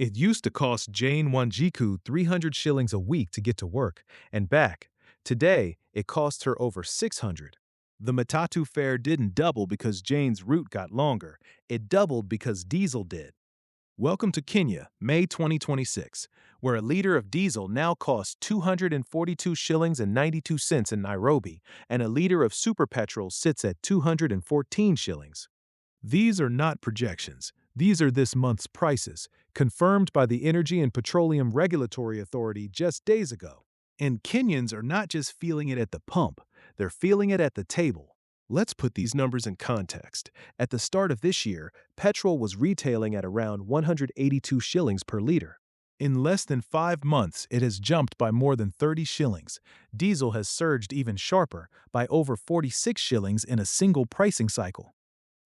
It used to cost Jane Wanjiku 300 shillings a week to get to work and back. Today, it costs her over 600. The Matatu fare didn't double because Jane's route got longer. It doubled because diesel did. Welcome to Kenya, May 2026, where a liter of diesel now costs 242 shillings and 92 cents in Nairobi, and a liter of super petrol sits at 214 shillings. These are not projections. These are this month's prices, confirmed by the Energy and Petroleum Regulatory Authority just days ago. And Kenyans are not just feeling it at the pump, they're feeling it at the table. Let's put these numbers in context. At the start of this year, petrol was retailing at around 182 shillings per liter. In less than 5 months, it has jumped by more than 30 shillings. Diesel has surged even sharper, by over 46 shillings in a single pricing cycle.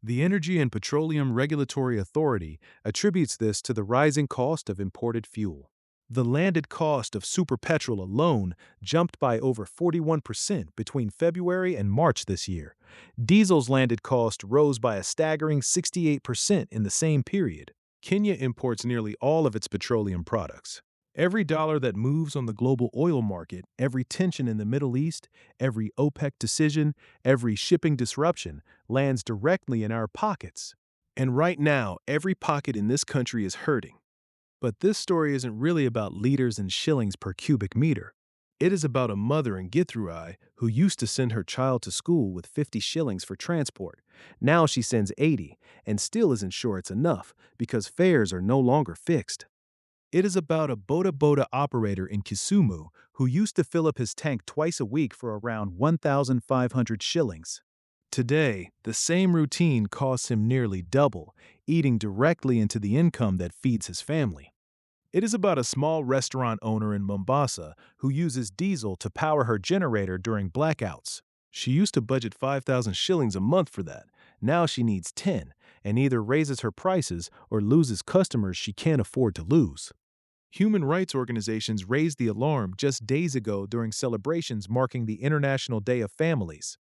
The Energy and Petroleum Regulatory Authority attributes this to the rising cost of imported fuel. The landed cost of super petrol alone jumped by over 41% between February and March this year. Diesel's landed cost rose by a staggering 68% in the same period. Kenya imports nearly all of its petroleum products. Every dollar that moves on the global oil market, every tension in the Middle East, every OPEC decision, every shipping disruption lands directly in our pockets. And right now, every pocket in this country is hurting. But this story isn't really about liters and shillings per cubic meter. It is about a mother in Githurai who used to send her child to school with 50 shillings for transport. Now she sends 80 and still isn't sure it's enough because fares are no longer fixed. It is about a boda operator in Kisumu who used to fill up his tank twice a week for around 1,500 shillings. Today, the same routine costs him nearly double, eating directly into the income that feeds his family. It is about a small restaurant owner in Mombasa who uses diesel to power her generator during blackouts. She used to budget 5,000 shillings a month for that. Now she needs 10 and either raises her prices or loses customers she can't afford to lose. Human rights organizations raised the alarm just days ago during celebrations marking the International Day of Families.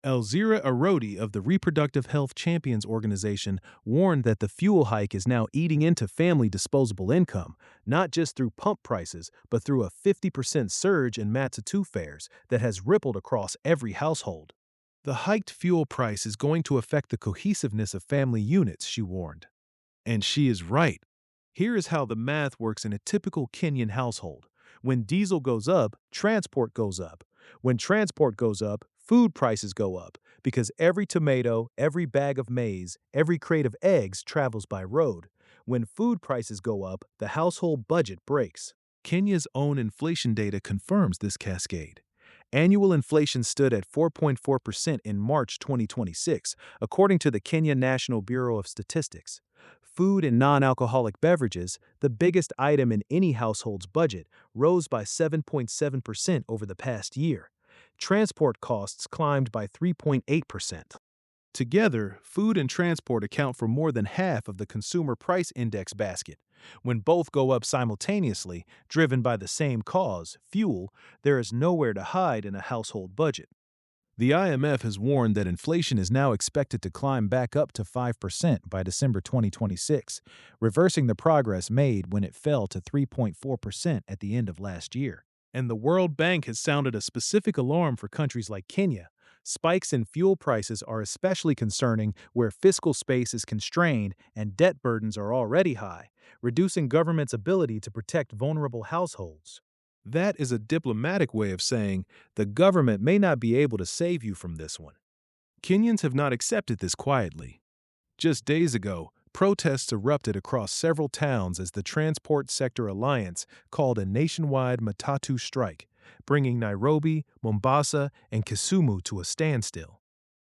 Elzira Arodi of the Reproductive Health Champions Organization warned that the fuel hike is now eating into family disposable income, not just through pump prices, but through a 50% surge in Matatu fares that has rippled across every household. The hiked fuel price is going to affect the cohesiveness of family units, she warned. And she is right. Here is how the math works in a typical Kenyan household. When diesel goes up, transport goes up. When transport goes up, food prices go up because every tomato, every bag of maize, every crate of eggs travels by road. When food prices go up, the household budget breaks. Kenya's own inflation data confirms this cascade. Annual inflation stood at 4.4% in March 2026, according to the Kenya National Bureau of Statistics. Food and non-alcoholic beverages, the biggest item in any household's budget, rose by 7.7% over the past year. Transport costs climbed by 3.8%. Together, food and transport account for more than half of the consumer price index basket. When both go up simultaneously, driven by the same cause, fuel, there is nowhere to hide in a household budget. The IMF has warned that inflation is now expected to climb back up to 5% by December 2026, reversing the progress made when it fell to 3.4% at the end of last year. And the World Bank has sounded a specific alarm for countries like Kenya. Spikes in fuel prices are especially concerning where fiscal space is constrained and debt burdens are already high, reducing government's ability to protect vulnerable households. That is a diplomatic way of saying the government may not be able to save you from this one. Kenyans have not accepted this quietly. Just days ago, protests erupted across several towns as the Transport Sector Alliance called a nationwide Matatu strike, bringing Nairobi, Mombasa, and Kisumu to a standstill.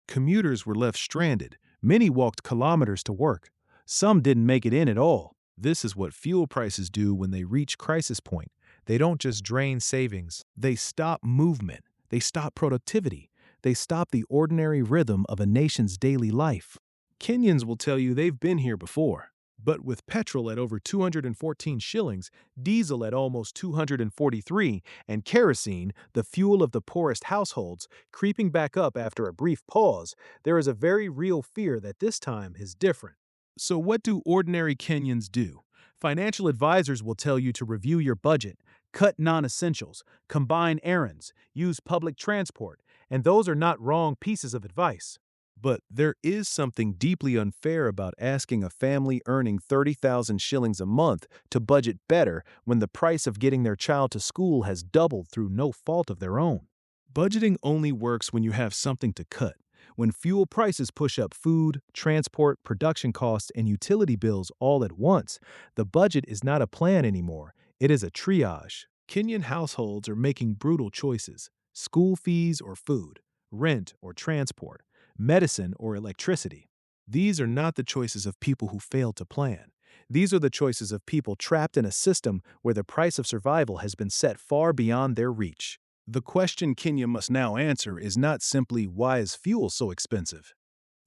Commuters were left stranded. Many walked kilometers to work. Some didn't make it in at all. This is what fuel prices do when they reach crisis point. They don't just drain savings. They stop movement. They stop productivity. They stop the ordinary rhythm of a nation's daily life. Kenyans will tell you they've been here before. But with petrol at over 214 shillings, diesel at almost 243, and kerosene, the fuel of the poorest households, creeping back up after a brief pause, there is a very real fear that this time is different. So what do ordinary Kenyans do? Financial advisors will tell you to review your budget, cut non-essentials, combine errands, use public transport, and those are not wrong pieces of advice. But there is something deeply unfair about asking a family earning 30,000 shillings a month to budget better when the price of getting their child to school has doubled through no fault of their own. Budgeting only works when you have something to cut. When fuel prices push up food, transport, production costs, and utility bills all at once, the budget is not a plan anymore. It is a triage. Kenyan households are making brutal choices: school fees or food, rent or transport, medicine or electricity. These are not the choices of people who failed to plan. These are the choices of people trapped in a system where the price of survival has been set far beyond their reach. The question Kenya must now answer is not simply why is fuel so expensive?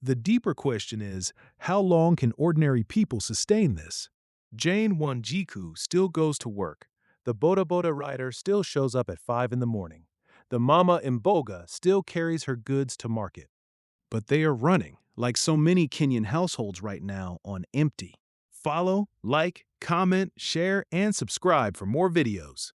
The deeper question is, how long can ordinary people sustain this? Jane Wanjiku still goes to work. The boda rider still shows up at 5 in the morning. The mama mboga still carries her goods to market. But they are running, like so many Kenyan households right now, on empty. Follow, like, comment, share, and subscribe for more videos.